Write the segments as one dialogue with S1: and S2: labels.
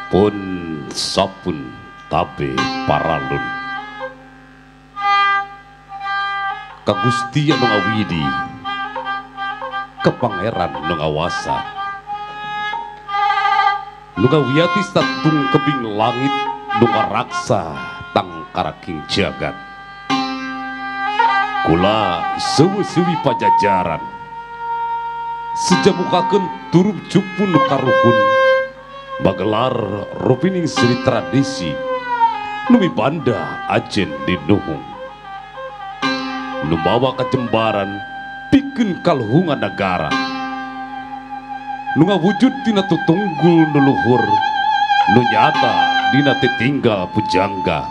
S1: pun sapun tabe paralun kagusti anu ngawidi kepangeran nu ngawasa nu ngawiyati satung kebing langit nu ngaraksa tang karaking jagat kula sewi-sewi pajajaran sejamukakeun turup jupun nu karuhun bagelar rupining seni tradisi nu mibanda ajen di nuhung nu bawa kecembaran pikeun kaluhungan negara nu ngawujud tina tutunggul nu luhur nu nyata dina titinggal pujangga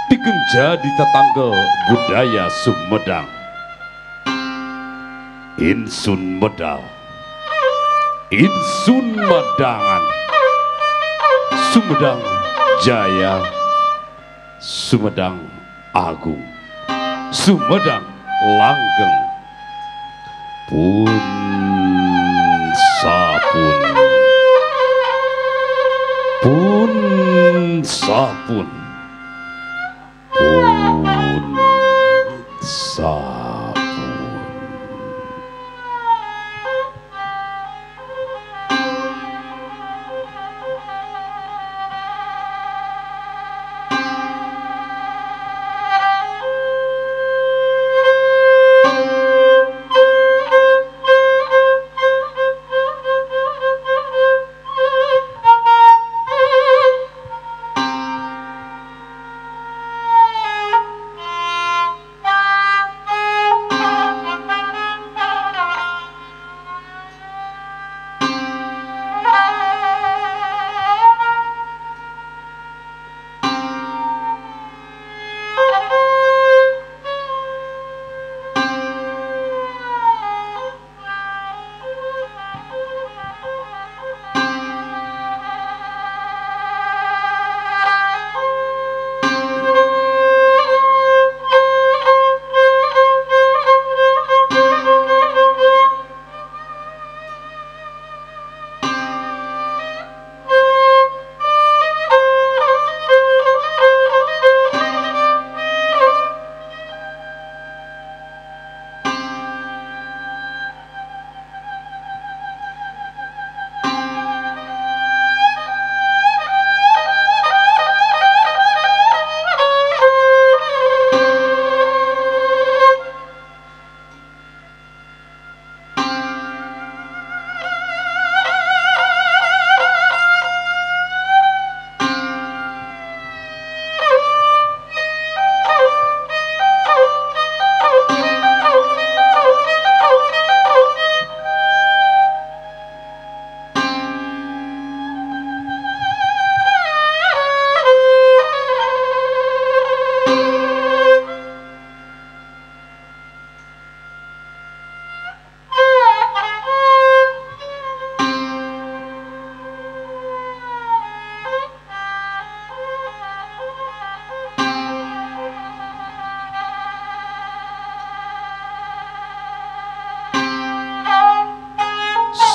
S1: pikeun jadi tatanggel budaya Sumedang. Insun medal Insun Madangan Sumedang Jaya Sumedang Agung Sumedang Langgeng pun sapun pun sapun pun sapun.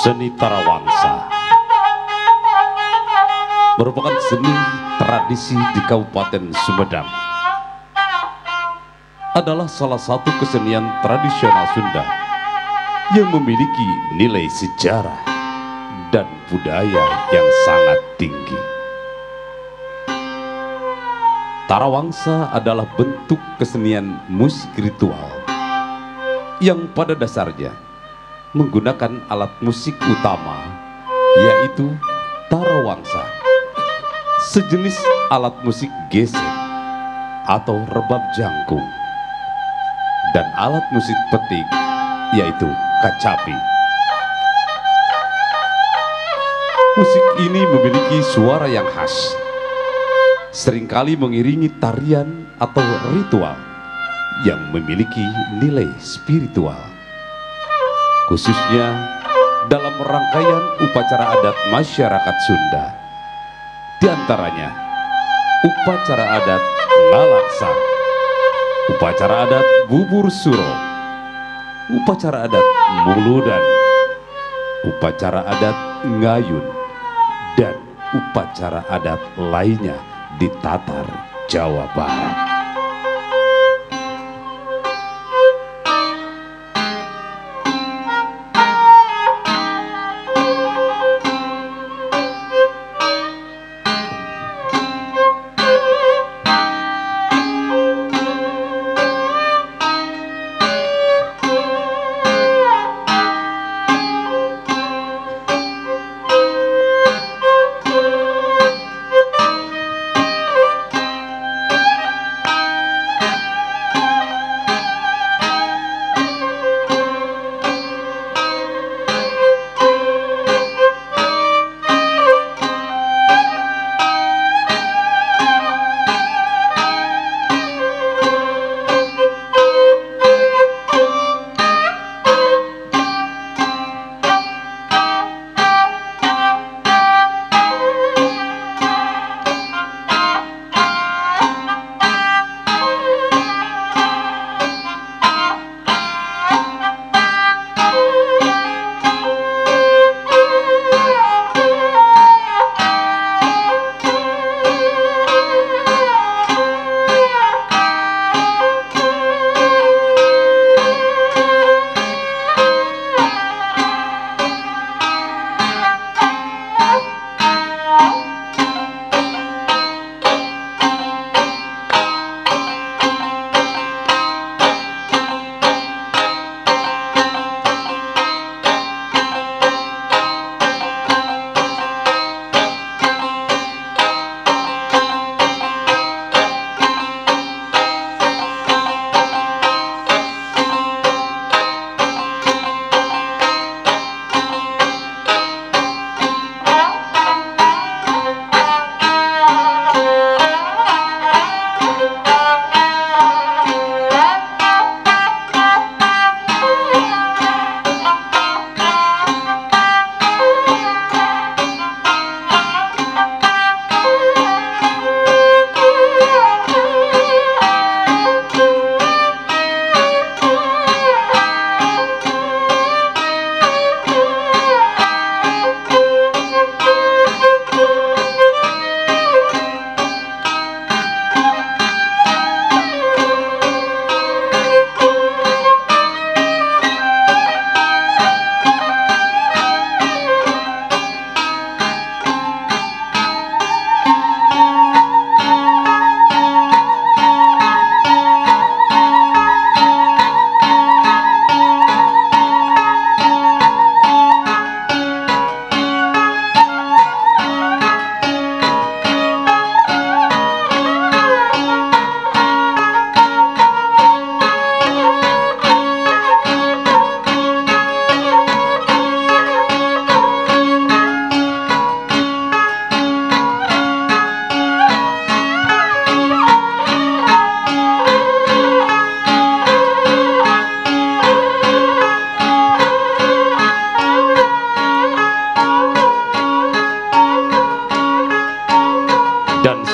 S1: Seni Tarawangsa merupakan seni tradisi di Kabupaten Sumedang. Adalah salah satu kesenian tradisional Sunda yang memiliki nilai sejarah dan budaya yang sangat tinggi. Tarawangsa adalah bentuk kesenian musik ritual yang pada dasarnya menggunakan alat musik utama, yaitu tarawangsa, sejenis alat musik gesek atau rebab jangkung, dan alat musik petik, yaitu kacapi. Musik ini memiliki suara yang khas, seringkali mengiringi tarian atau ritual yang memiliki nilai spiritual, khususnya dalam rangkaian upacara adat masyarakat Sunda. Di antaranya upacara adat Ngalaksa, upacara adat Bubur Suro, upacara adat Muludan, upacara adat Ngayun, dan upacara adat lainnya di Tatar Jawa Barat.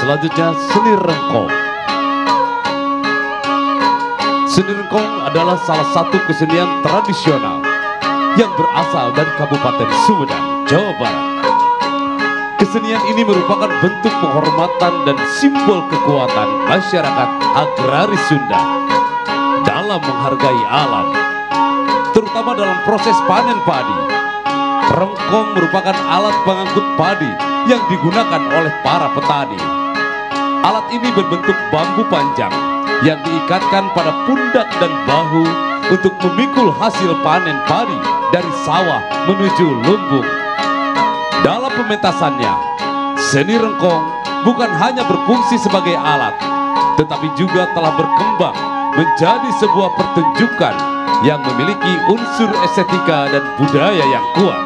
S1: Selanjutnya seni rengkong. Seni rengkong adalah salah satu kesenian tradisional yang berasal dari Kabupaten Sumedang, Jawa Barat. Kesenian ini merupakan bentuk penghormatan dan simbol kekuatan masyarakat agraris Sunda dalam menghargai alam, terutama dalam proses panen padi. Rengkong merupakan alat pengangkut padi yang digunakan oleh para petani. Alat ini berbentuk bambu panjang yang diikatkan pada pundak dan bahu untuk memikul hasil panen padi dari sawah menuju lumbung. Dalam pementasannya, seni rengkong bukan hanya berfungsi sebagai alat, tetapi juga telah berkembang menjadi sebuah pertunjukan yang memiliki unsur estetika dan budaya yang kuat.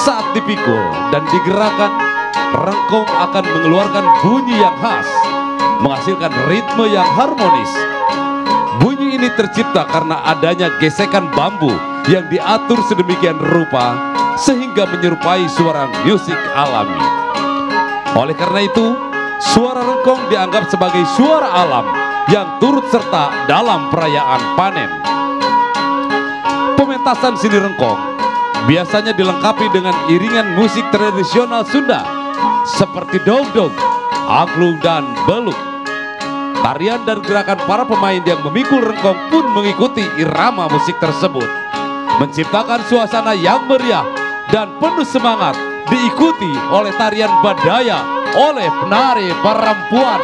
S1: Saat dipikul dan digerakkan, rengkong akan mengeluarkan bunyi yang khas, menghasilkan ritme yang harmonis. Bunyi ini tercipta karena adanya gesekan bambu yang diatur sedemikian rupa sehingga menyerupai suara musik alami. Oleh karena itu, suara rengkong dianggap sebagai suara alam yang turut serta dalam perayaan panen. Pementasan seni rengkong biasanya dilengkapi dengan iringan musik tradisional Sunda seperti dongdong, angklung dan beluk. Tarian dan gerakan para pemain yang memikul rengkong pun mengikuti irama musik tersebut, menciptakan suasana yang meriah dan penuh semangat, diikuti oleh tarian badaya oleh penari perempuan.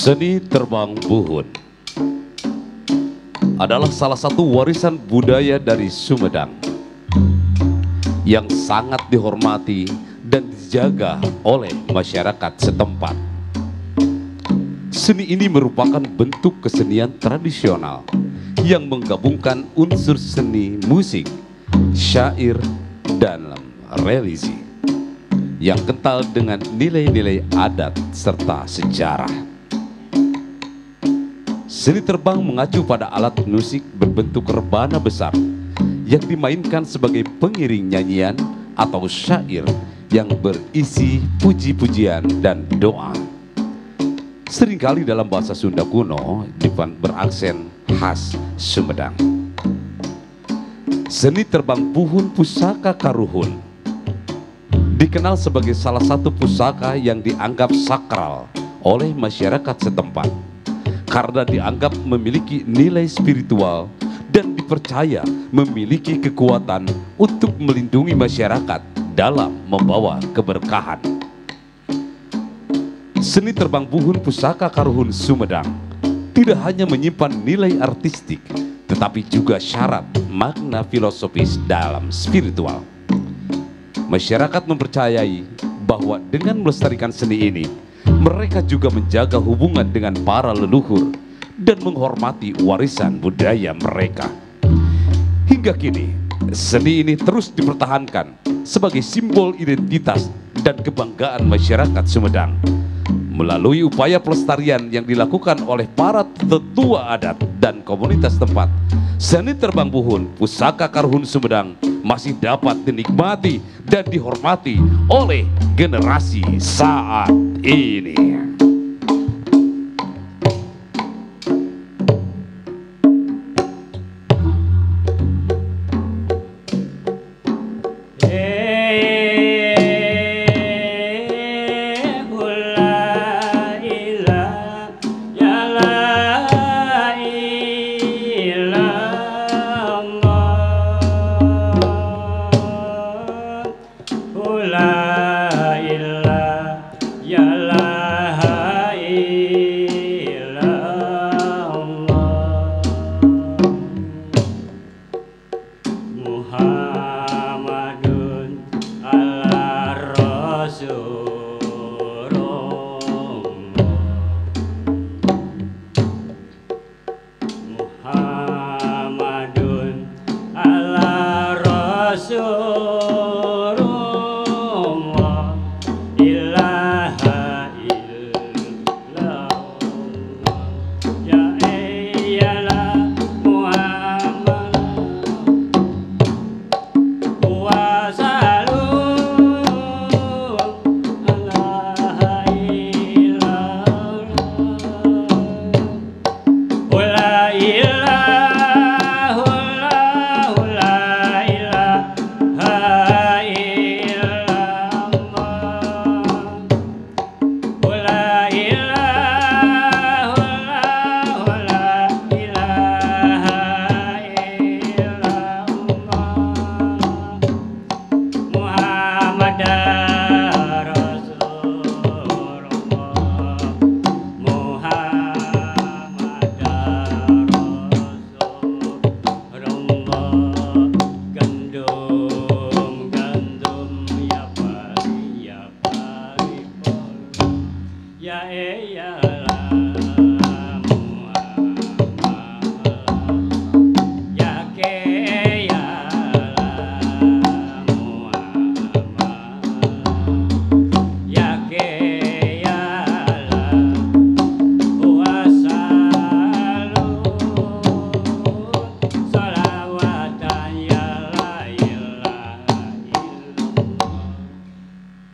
S1: Seni terbang buhun adalah salah satu warisan budaya dari Sumedang yang sangat dihormati dan dijaga oleh masyarakat setempat. Seni ini merupakan bentuk kesenian tradisional yang menggabungkan unsur seni musik, syair, dan religi yang kental dengan nilai-nilai adat serta sejarah. Seni terbang mengacu pada alat musik berbentuk rebana besar yang dimainkan sebagai pengiring nyanyian atau syair yang berisi puji-pujian dan doa. seringkali dalam bahasa Sunda kuno beraksen khas Sumedang. Seni terbang puhun pusaka karuhun dikenal sebagai salah satu pusaka yang dianggap sakral oleh masyarakat setempat karena dianggap memiliki nilai spiritual dan dipercaya memiliki kekuatan untuk melindungi masyarakat dalam membawa keberkahan. Seni terbang puhun pusaka karuhun Sumedang tidak hanya menyimpan nilai artistik, tetapi juga syarat makna filosofis dalam spiritual. Masyarakat mempercayai bahwa dengan melestarikan seni ini, mereka juga menjaga hubungan dengan para leluhur dan menghormati warisan budaya mereka. Hingga kini, seni ini terus dipertahankan sebagai simbol identitas dan kebanggaan masyarakat Sumedang. Melalui upaya pelestarian yang dilakukan oleh para tetua adat dan komunitas tempat, seni terbang puhun pusaka karuhun Sumedang masih dapat dinikmati dan dihormati oleh generasi saat ini.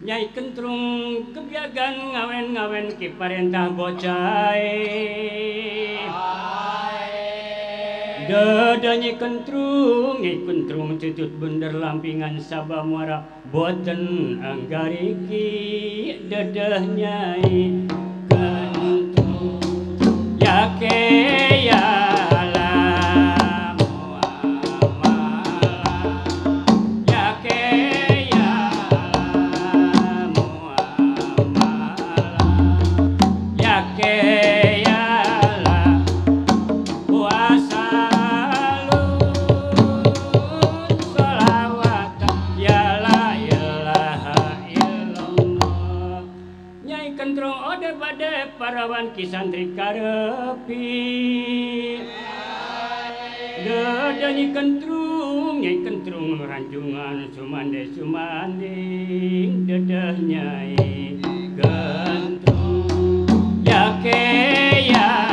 S2: Nyai kentrung kebiagan ngawen-ngawen ki parentah bocai. Dada Nyai kentrung tutut bener lampingan sabah muara boten anggariki dadah Nyai kentrung yake ya parawan kisantri karepi dada Nyai kentrung ranjungan sumanding dadah Nyai kentrung yake ya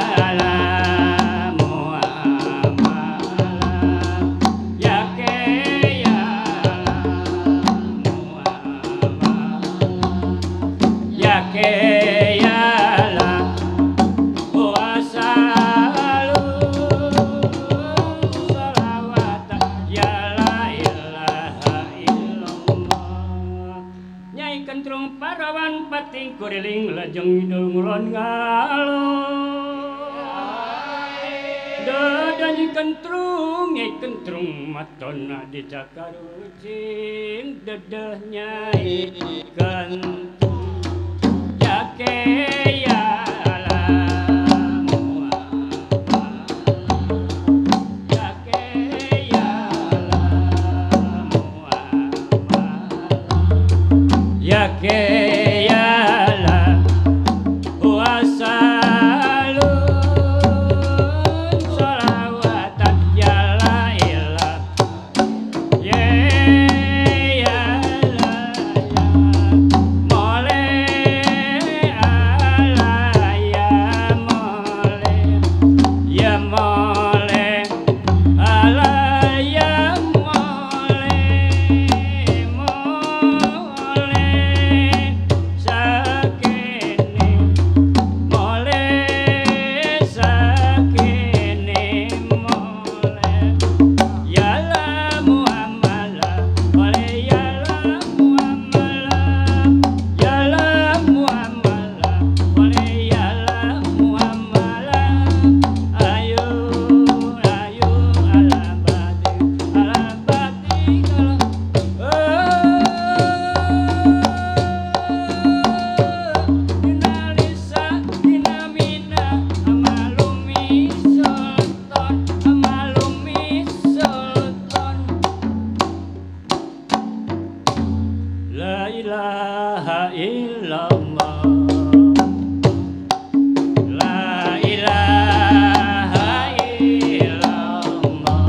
S2: kuriling lajeng idul ngulon ngalor dadanya kentrung nyai kentrung matona di cakarucing dedahnya kentrung jakeya Yakeyala wasalun salawatan yala ilah yeyala mole ala ya mole ala ya mole La ilaha illallah La ilaha illallah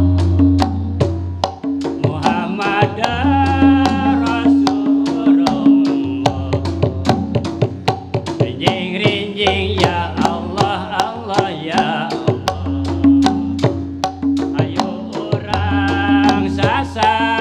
S2: Muhammad Rasulullah Rinjing-rinjing ya Allah Allah ya Allah Ayo orang sasaran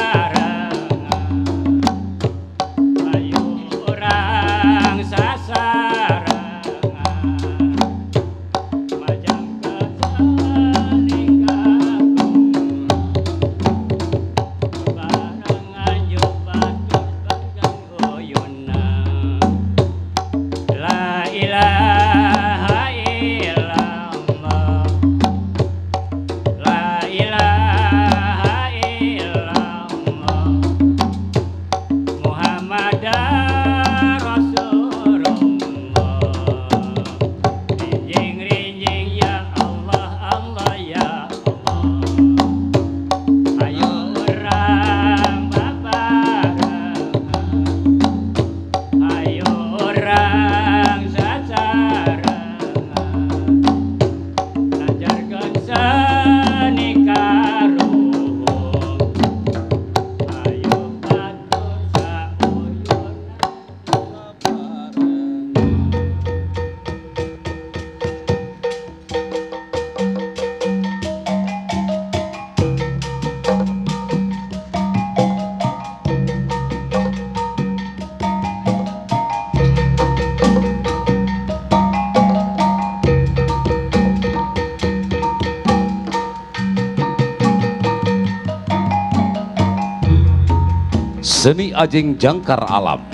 S1: Seni Ajeng Jangkar Alam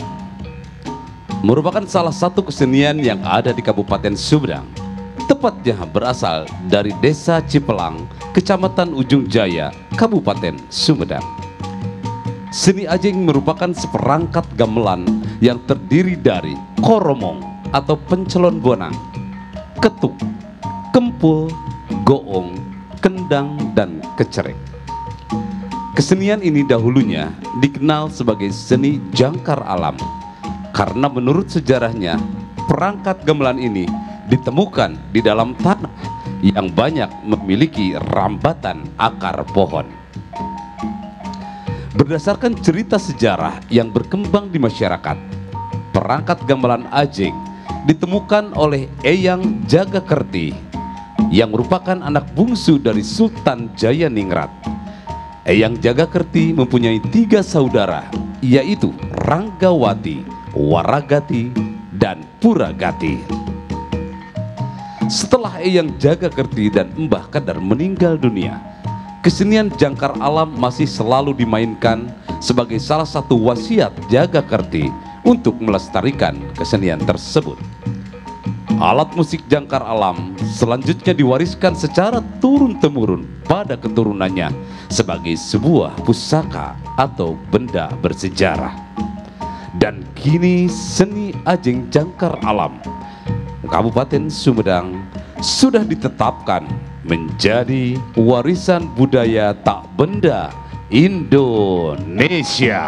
S1: merupakan salah satu kesenian yang ada di Kabupaten Sumedang, tepatnya berasal dari Desa Cipelang, Kecamatan Ujung Jaya, Kabupaten Sumedang. Seni Ajeng merupakan seperangkat gamelan yang terdiri dari koromong atau pencelon bonang, ketuk, kempul, goong, kendang, dan kecerek. Kesenian ini dahulunya dikenal sebagai seni jangkar alam karena menurut sejarahnya perangkat gamelan ini ditemukan di dalam tanah yang banyak memiliki rambatan akar pohon. Berdasarkan cerita sejarah yang berkembang di masyarakat, perangkat gamelan Ajeng ditemukan oleh Eyang Jagakerti yang merupakan anak bungsu dari Sultan Jayaningrat. Eyang Jagakerti mempunyai 3 saudara, yaitu Ranggawati, Waragati, dan Puragati. Setelah Eyang Jagakerti dan Mbah Kadar meninggal dunia, kesenian jangkar alam masih selalu dimainkan sebagai salah satu wasiat Jagakerti untuk melestarikan kesenian tersebut. Alat musik jangkar alam selanjutnya diwariskan secara turun-temurun pada keturunannya sebagai sebuah pusaka atau benda bersejarah. Dan kini seni ajeng jangkar alam Kabupaten Sumedang sudah ditetapkan menjadi warisan budaya tak benda Indonesia.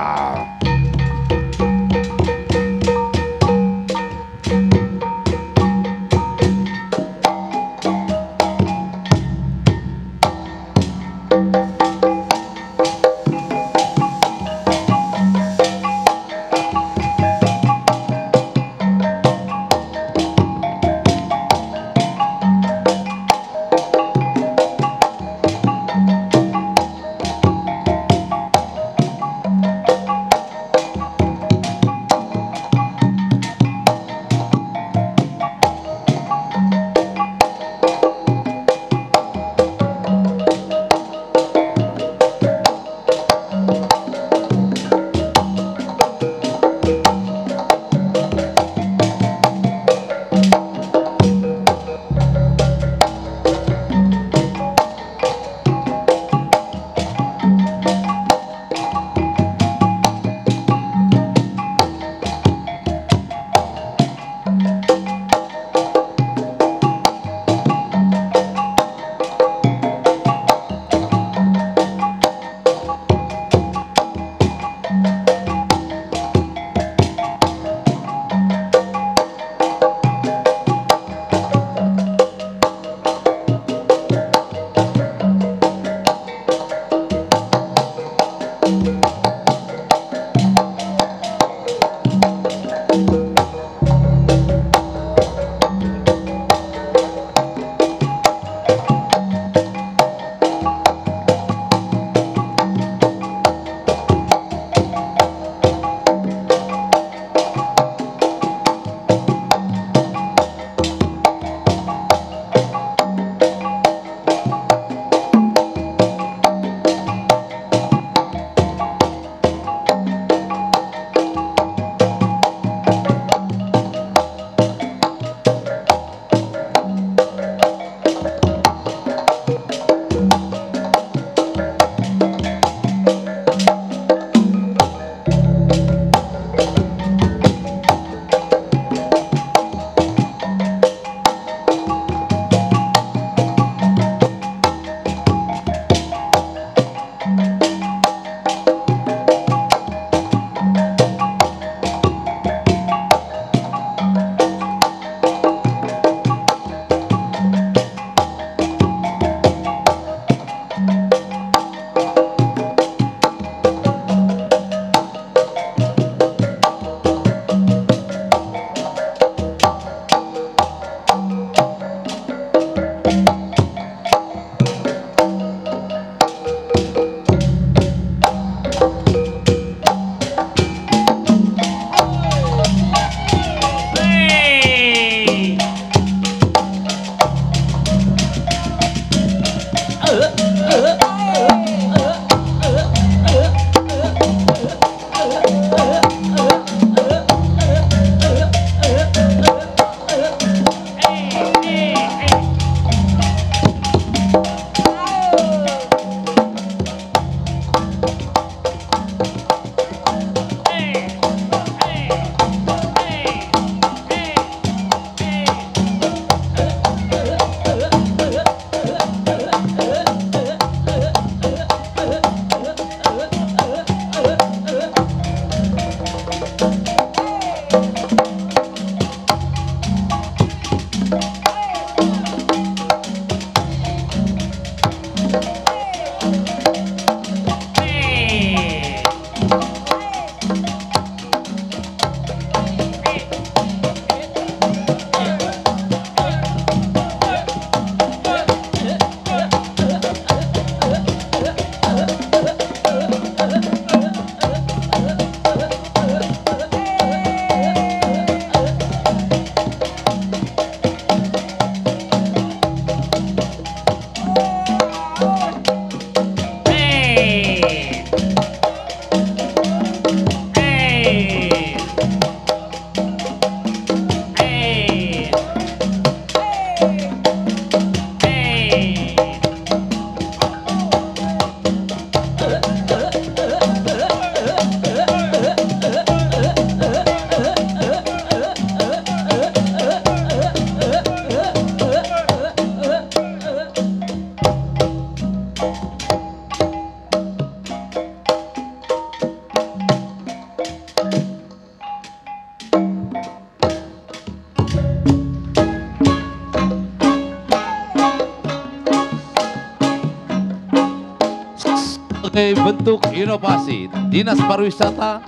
S1: Sebagai bentuk inovasi, Dinas Pariwisata,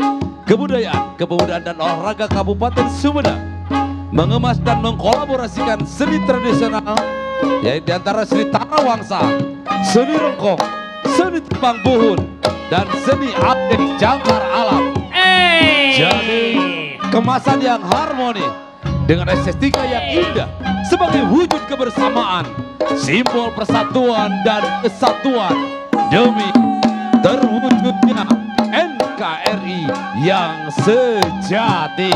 S1: Kebudayaan dan Olahraga Kabupaten Sumedang mengemas dan mengkolaborasikan seni tradisional, yaitu diantara seni Tarawangsa, seni rengkong, seni tembang buhun, dan seni abdi jangkar alam. Jadi kemasan yang harmoni dengan estetika yang indah sebagai wujud kebersamaan, simbol persatuan dan kesatuan demi terwujudnya NKRI yang sejati.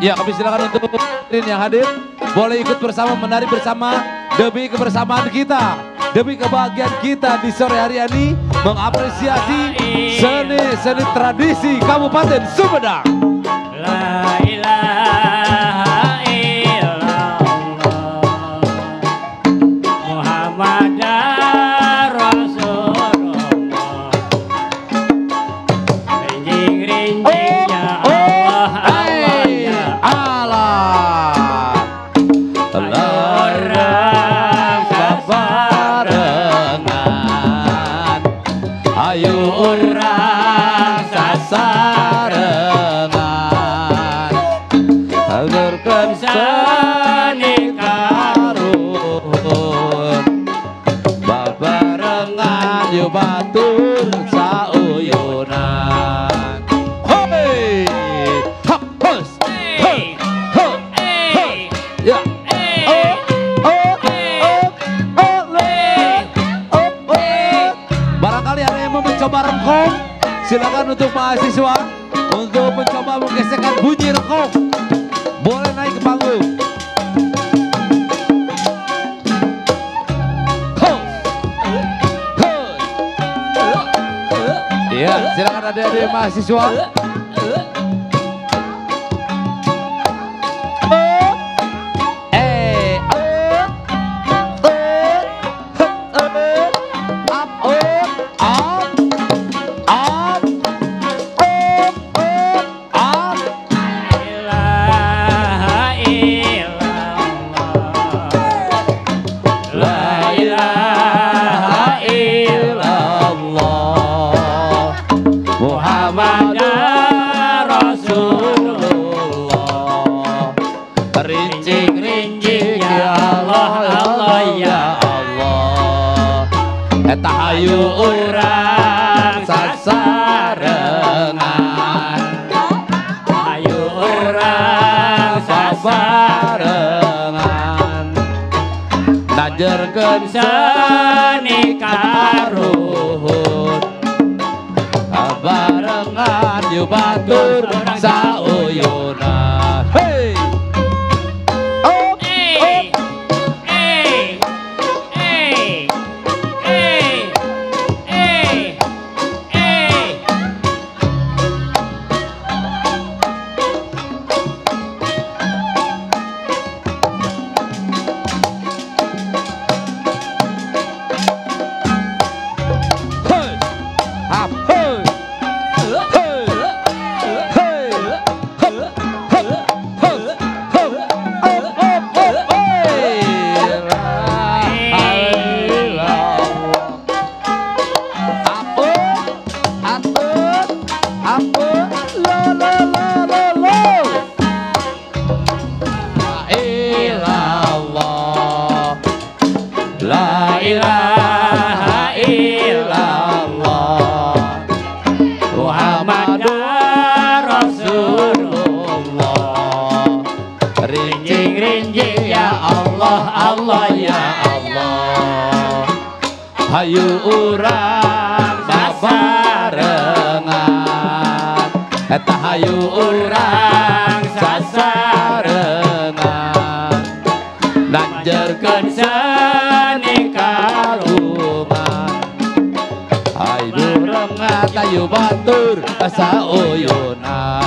S1: Ya, kami silakan untuk yang hadir boleh ikut bersama menari bersama demi kebersamaan kita, demi kebahagiaan kita di sore hari ini mengapresiasi seni tradisi Kabupaten Sumedang.
S2: La ilaha illallah Muhammadar Rasulullah. Rinjing-rinjingnya Allah, Allah ya
S1: Allah.
S2: orang
S1: Sabarengan, ayo orang sasarengan, agarkan seni karun, babarengan yuk batur sauyunan. Hoi, hap, hos, hoi, ho, ho, ya. Barangkali ada yang mau mencoba rengkong, silakan untuk mahasiswa untuk mencoba menggesekkan bunyi rengkong. Boleh naik ke panggung. Iya, silakan adik-adik mahasiswa.
S2: Rinjing-rinjing ya Allah, Allah ya Allah.
S1: Eta ayu urang sasarengan,
S2: Ayo orang
S1: sabarengan, najerkeun
S2: seni
S1: karuhun, barengan yu batur sauyunan. Hey! Hey!
S2: rinjing-rinjing ya Allah, Allah ya Allah.
S1: Hayu urang sabarengan, eta hayu urang sasarengan, lanjerkeun seni kalungan. Hayu rengat hayu batur sauyuna.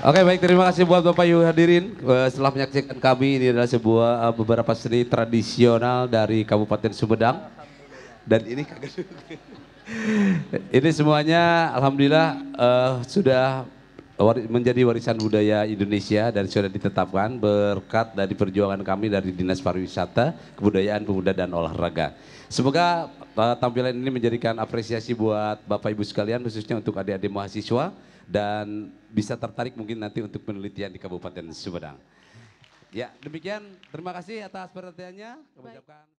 S1: Oke, baik, terima kasih buat Bapak Ibu hadirin. Setelah menyaksikan kami, ini adalah sebuah beberapa seni tradisional dari Kabupaten Sumedang. Dan ini ini semuanya alhamdulillah sudah menjadi warisan budaya Indonesia dan sudah ditetapkan berkat dari perjuangan kami dari Dinas Pariwisata, Kebudayaan, Pemuda dan Olahraga. Semoga tampilan ini menjadikan apresiasi buat Bapak Ibu sekalian, khususnya untuk adik-adik mahasiswa, dan bisa tertarik mungkin nanti untuk penelitian di Kabupaten Sumedang. Ya, demikian. Terima kasih atas perhatiannya. Kami ucapkan